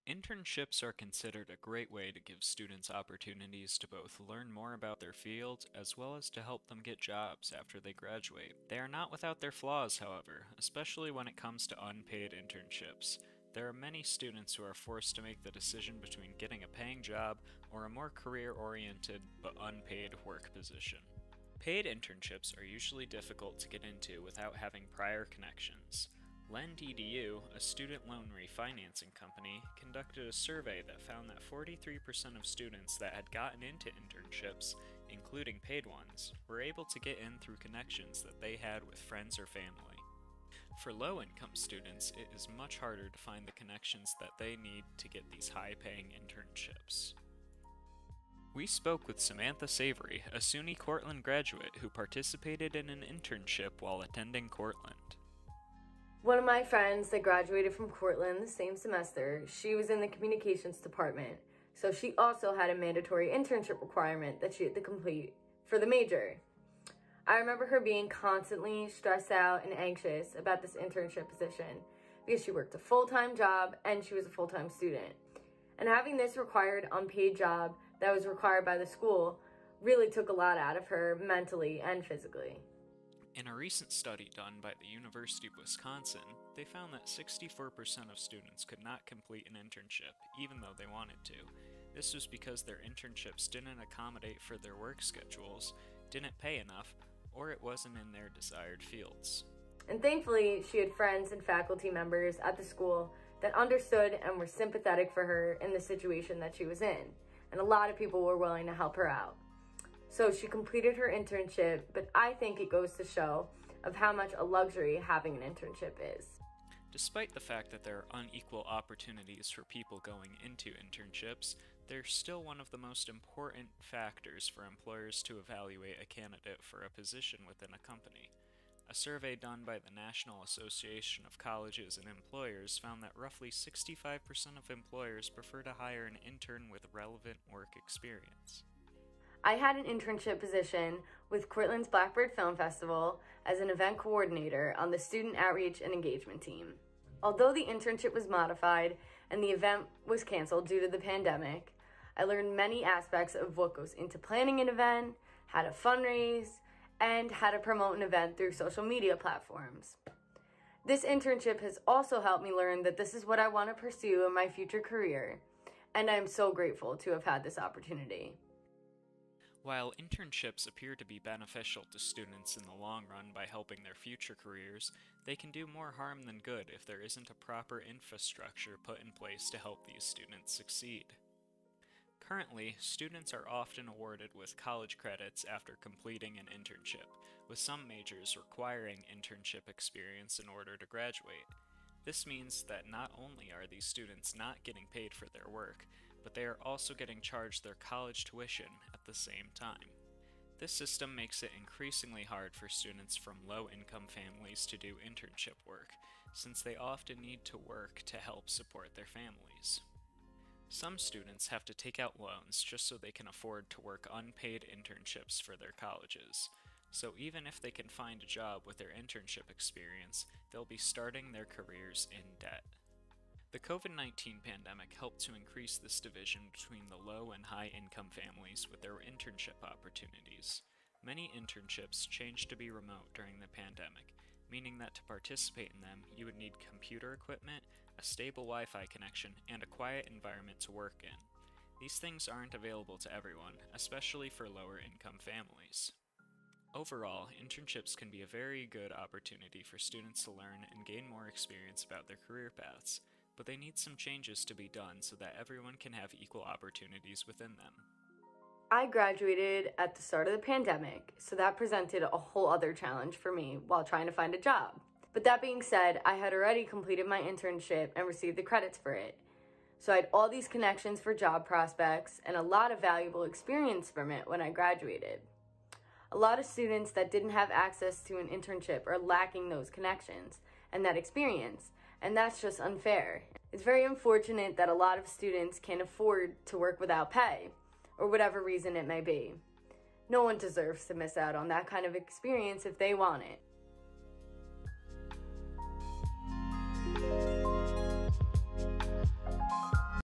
Internships are considered a great way to give students opportunities to both learn more about their field as well as to help them get jobs after they graduate. They are not without their flaws, however, especially when it comes to unpaid internships. There are many students who are forced to make the decision between getting a paying job or a more career-oriented but unpaid work position. Paid internships are usually difficult to get into without having prior connections. LendEDU, a student loan refinancing company, conducted a survey that found that 43% of students that had gotten into internships, including paid ones, were able to get in through connections that they had with friends or family. For low-income students, it is much harder to find the connections that they need to get these high-paying internships. We spoke with Samantha Savory, a SUNY Cortland graduate who participated in an internship while attending Cortland. One of my friends that graduated from Cortland the same semester, she was in the communications department, so she also had a mandatory internship requirement that she had to complete for the major. I remember her being constantly stressed out and anxious about this internship position because she worked a full-time job and she was a full-time student. And having this required unpaid job that was required by the school really took a lot out of her mentally and physically. In a recent study done by the University of Wisconsin, they found that 64% of students could not complete an internship, even though they wanted to. This was because their internships didn't accommodate for their work schedules, didn't pay enough, or it wasn't in their desired fields. And thankfully, she had friends and faculty members at the school that understood and were sympathetic for her in the situation that she was in, and a lot of people were willing to help her out. So she completed her internship, but I think it goes to show of how much a luxury having an internship is. Despite the fact that there are unequal opportunities for people going into internships, they're still one of the most important factors for employers to evaluate a candidate for a position within a company. A survey done by the National Association of Colleges and Employers found that roughly 65% of employers prefer to hire an intern with relevant work experience. I had an internship position with Cortland's Blackbird Film Festival as an event coordinator on the student outreach and engagement team. Although the internship was modified and the event was canceled due to the pandemic, I learned many aspects of what goes into planning an event, how to fundraise, and how to promote an event through social media platforms. This internship has also helped me learn that this is what I want to pursue in my future career, and I'm so grateful to have had this opportunity. While internships appear to be beneficial to students in the long run by helping their future careers, they can do more harm than good if there isn't a proper infrastructure put in place to help these students succeed. Currently, students are often awarded with college credits after completing an internship, with some majors requiring internship experience in order to graduate. This means that not only are these students not getting paid for their work, but they are also getting charged their college tuition at the same time. This system makes it increasingly hard for students from low-income families to do internship work, since they often need to work to help support their families. Some students have to take out loans just so they can afford to work unpaid internships for their colleges. So even if they can find a job with their internship experience, they'll be starting their careers in debt. The COVID-19 pandemic helped to increase this division between the low and high income families with their internship opportunities. Many internships changed to be remote during the pandemic, meaning that to participate in them, you would need computer equipment, a stable Wi-Fi connection, and a quiet environment to work in. These things aren't available to everyone, especially for lower income families. Overall, internships can be a very good opportunity for students to learn and gain more experience about their career paths, but they need some changes to be done so that everyone can have equal opportunities within them. I graduated at the start of the pandemic, so that presented a whole other challenge for me while trying to find a job. But that being said, I had already completed my internship and received the credits for it. So I had all these connections for job prospects and a lot of valuable experience from it when I graduated. A lot of students that didn't have access to an internship are lacking those connections and that experience, and that's just unfair. It's very unfortunate that a lot of students can't afford to work without pay, or whatever reason it may be. No one deserves to miss out on that kind of experience if they want it.